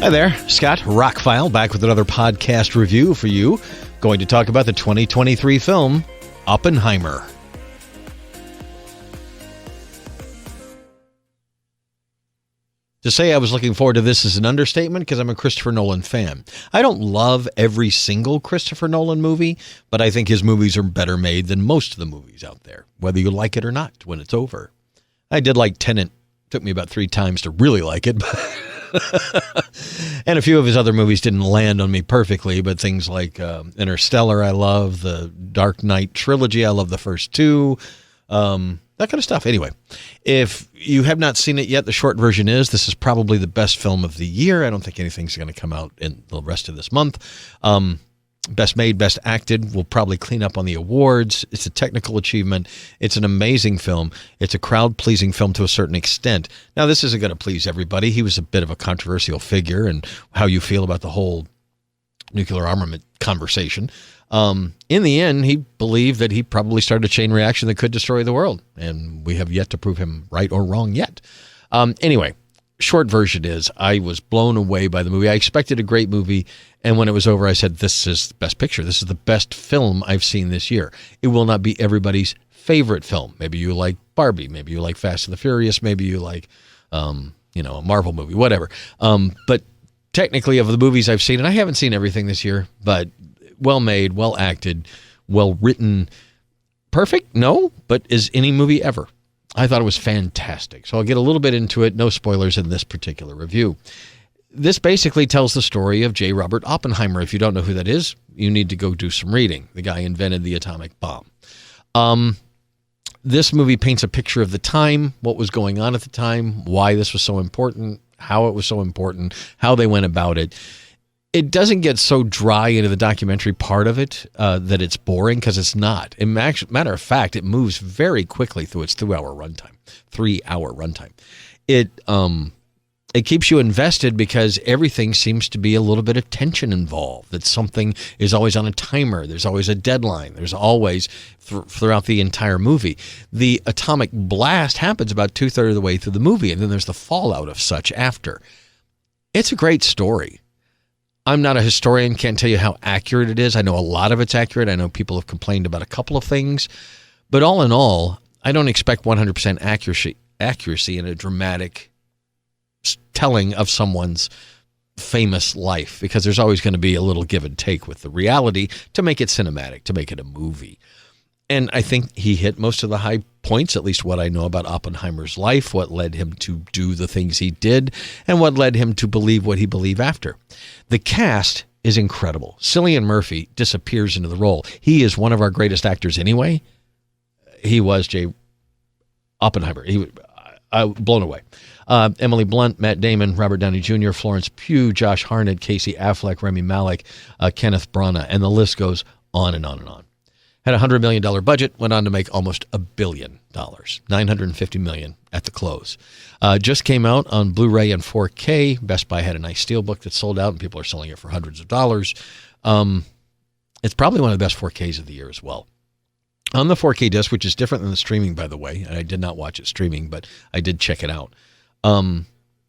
Hi there, Scott, ROCKFILE, back with another podcast review for you. Going to talk about the 2023 film, Oppenheimer. To say I was looking forward to this is an understatement because I'm a Christopher Nolan fan. I don't love every single Christopher Nolan movie, but I think his movies are better made than most of the movies out there, whether you like it or not when it's over. I did like Tenet. Took me about 3 times to really like it. And a few of his other movies didn't land on me perfectly, but things like Interstellar I love, the Dark Knight trilogy, I love the first 2, that kind of stuff. Anyway, if you have not seen it yet, the short version is this is probably the best film of the year. I don't think anything's going to come out in the rest of this month. Best made, best acted will probably clean up on the awards. It's a technical achievement. It's an amazing film. It's a crowd-pleasing film to a certain extent. Now, this isn't going to please everybody. He was a bit of a controversial figure, and how you feel about the whole nuclear armament conversation. In the end, he believed that he probably started a chain reaction that could destroy the world, and we have yet to prove him right or wrong yet. Anyway, short version is I was blown away by the movie. I expected a great movie, and when it was over, I said, this is the best picture. This is the best film I've seen this year. It will not be everybody's favorite film. Maybe you like Barbie. Maybe you like Fast and the Furious. Maybe you like, a Marvel movie, whatever. But technically, of the movies I've seen, and I haven't seen everything this year, but well made, well acted, well written. Perfect? No, but is any movie ever. I thought it was fantastic. So I'll get a little bit into it. No spoilers in this particular review. This basically tells the story of J. Robert Oppenheimer. If you don't know who that is, you need to go do some reading. The guy invented the atomic bomb. This movie paints a picture of the time, what was going on at the time, why this was so important, how it was so important, how they went about it. It doesn't get so dry into the documentary part of it that it's boring, because it's not. Matter of fact, it moves very quickly through its 3-hour runtime. It keeps you invested because everything seems to be a little bit of tension involved. That something is always on a timer. There's always a deadline. There's always, throughout the entire movie. The atomic blast happens about 2/3 of the way through the movie, and then there's the fallout of such after. It's a great story. I'm not a historian, can't tell you how accurate it is. I know a lot of it's accurate. I know people have complained about a couple of things. But all in all, I don't expect 100% accuracy in a dramatic telling of someone's famous life, because there's always going to be a little give and take with the reality to make it cinematic, to make it a movie. And I think he hit most of the high points, at least what I know about Oppenheimer's life, what led him to do the things he did, and what led him to believe what he believed after. The cast is incredible. Cillian Murphy disappears into the role. He is one of our greatest actors anyway. He was J. Oppenheimer. I blown away. Emily Blunt, Matt Damon, Robert Downey Jr., Florence Pugh, Josh Hartnett, Casey Affleck, Rami Malek, Kenneth Branagh, and the list goes on and on and on. Had a $100 million budget, went on to make almost $1 billion, $950 million at the close. Just came out on Blu-ray and 4K. Best Buy had a nice steelbook that sold out, and people are selling it for hundreds of dollars. It's probably one of the best 4Ks of the year as well. On the 4K disc, which is different than the streaming, by the way, and I did not watch it streaming, but I did check it out.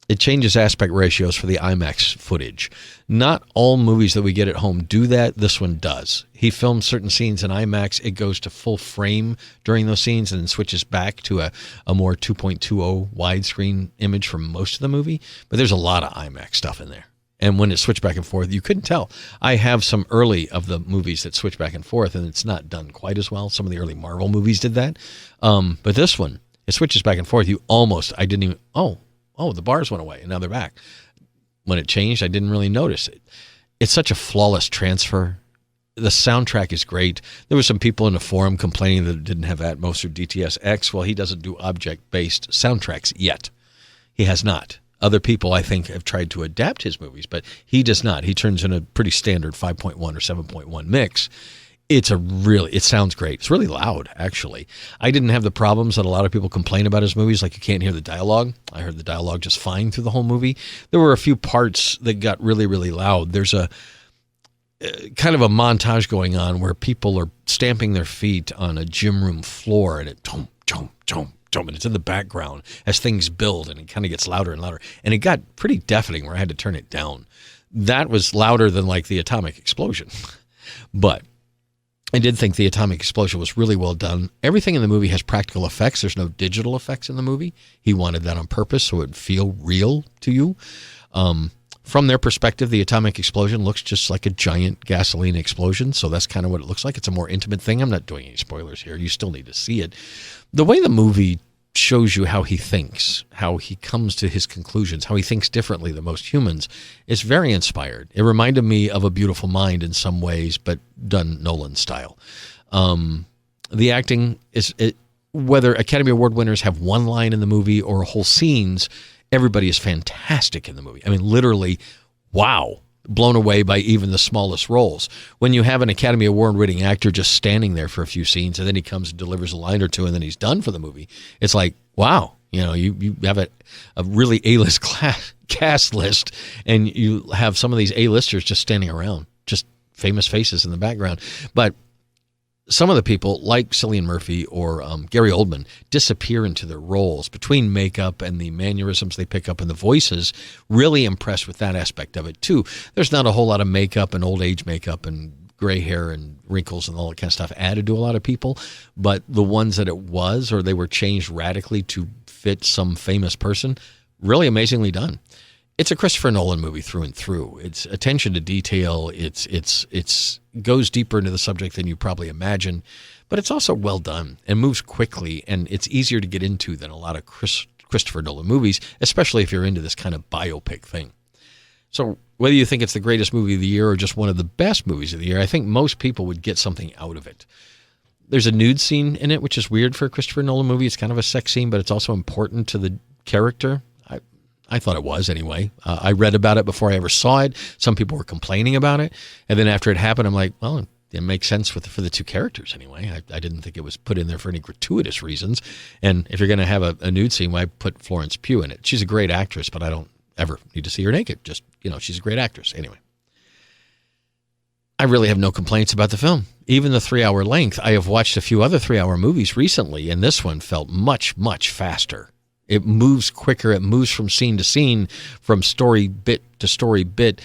It changes aspect ratios for the IMAX footage. Not all movies that we get at home do that. This one does. He films certain scenes in IMAX. It goes to full frame during those scenes and then switches back to a more 2.20 widescreen image for most of the movie. But there's a lot of IMAX stuff in there. And when it switched back and forth, you couldn't tell. I have some early of the movies that switch back and forth, and it's not done quite as well. Some of the early Marvel movies did that. But this one, it switches back and forth. I didn't even, the bars went away, and now they're back. When it changed, I didn't really notice it. It's such a flawless transfer. The soundtrack is great. There were some people in the forum complaining that it didn't have Atmos or DTS-X. Well, he doesn't do object-based soundtracks yet. He has not. Other people, I think, have tried to adapt his movies, but he does not. He turns in a pretty standard 5.1 or 7.1 mix. It sounds great. It's really loud, actually. I didn't have the problems that a lot of people complain about his movies, like you can't hear the dialogue. I heard the dialogue just fine through the whole movie. There were a few parts that got really, really loud. There's a kind of a montage going on where people are stamping their feet on a gym room floor, and it dum, and it's in the background as things build, and it kind of gets louder and louder. And it got pretty deafening where I had to turn it down. That was louder than like the atomic explosion. But I did think the atomic explosion was really well done. Everything in the movie has practical effects. There's no digital effects in the movie. He wanted that on purpose so it would feel real to you. From their perspective, the atomic explosion looks just like a giant gasoline explosion, so that's kind of what it looks like. It's a more intimate thing. I'm not doing any spoilers here. You still need to see it. The way the movie shows you how he thinks, how he comes to his conclusions, how he thinks differently than most humans, is very inspired. It reminded me of A Beautiful Mind in some ways, but done Nolan style. The acting is, whether Academy Award winners have one line in the movie or whole scenes, everybody is fantastic in the movie. I mean, literally, wow. Blown away by even the smallest roles. When you have an Academy Award-winning actor just standing there for a few scenes, and then he comes and delivers a line or two, and then he's done for the movie, it's like, wow, you have a really A-list cast list, and you have some of these A-listers just standing around, just famous faces in the background. But some of the people, like Cillian Murphy or Gary Oldman, disappear into their roles between makeup and the mannerisms they pick up and the voices. Really impressed with that aspect of it, too. There's not a whole lot of makeup and old age makeup and gray hair and wrinkles and all that kind of stuff added to a lot of people. But the ones that it was, or they were changed radically to fit some famous person, really amazingly done. It's a Christopher Nolan movie through and through. It's attention to detail. It's goes deeper into the subject than you probably imagine, but it's also well done and moves quickly, and it's easier to get into than a lot of Christopher Nolan movies, especially if you're into this kind of biopic thing. So whether you think it's the greatest movie of the year or just one of the best movies of the year, I think most people would get something out of it. There's a nude scene in it, which is weird for a Christopher Nolan movie. It's kind of a sex scene, but it's also important to the character. I thought it was anyway. I read about it before I ever saw it. Some people were complaining about it. And then after it happened, I'm like, well, it makes sense for the two characters anyway. I didn't think it was put in there for any gratuitous reasons. And if you're going to have a nude scene, why put Florence Pugh in it? She's a great actress, but I don't ever need to see her naked. Just, she's a great actress. Anyway, I really have no complaints about the film. Even the 3-hour length, I have watched a few other 3-hour movies recently, and this one felt much, much faster. It moves quicker. It moves from scene to scene, from story bit to story bit.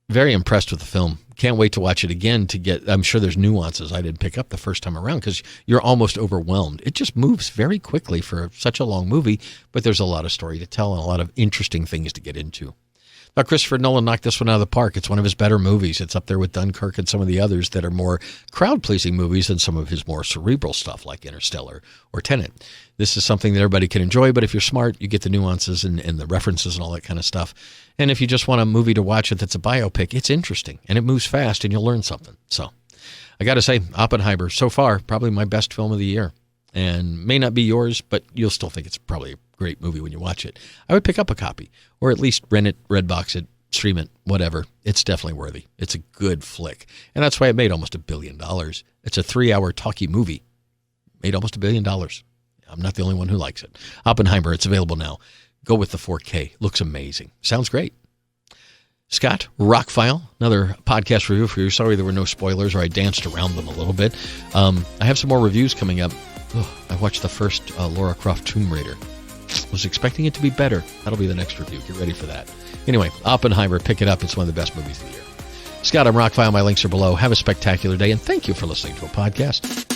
Very impressed with the film. Can't wait to watch it again to get, I'm sure there's nuances I didn't pick up the first time around because you're almost overwhelmed. It just moves very quickly for such a long movie, but there's a lot of story to tell and a lot of interesting things to get into. Now, Christopher Nolan knocked this one out of the park. It's one of his better movies. It's up there with Dunkirk and some of the others that are more crowd-pleasing movies than some of his more cerebral stuff like Interstellar or Tenet. This is something that everybody can enjoy, but if you're smart, you get the nuances and the references and all that kind of stuff. And if you just want a movie to watch it that's a biopic, it's interesting, and it moves fast, and you'll learn something. So I got to say, Oppenheimer, so far, probably my best film of the year. And may not be yours, but you'll still think it's probably a great movie when you watch it. I would pick up a copy, or at least rent it, Redbox it, stream it, whatever. It's definitely worthy. It's a good flick. And that's why it made almost $1 billion. It's a 3-hour talkie movie. Made almost $1 billion. I'm not the only one who likes it. Oppenheimer, it's available now. Go with the 4K. Looks amazing. Sounds great. Scott, ROCKFILE, another podcast review for you. Sorry there were no spoilers, or I danced around them a little bit. I have some more reviews coming up. I watched the first Lara Croft Tomb Raider. Was expecting it to be better. That'll be the next review. Get ready for that. Anyway, Oppenheimer, pick it up. It's one of the best movies of the year. Scott, I'm ROCKFILE. My links are below. Have a spectacular day, and thank you for listening to a podcast.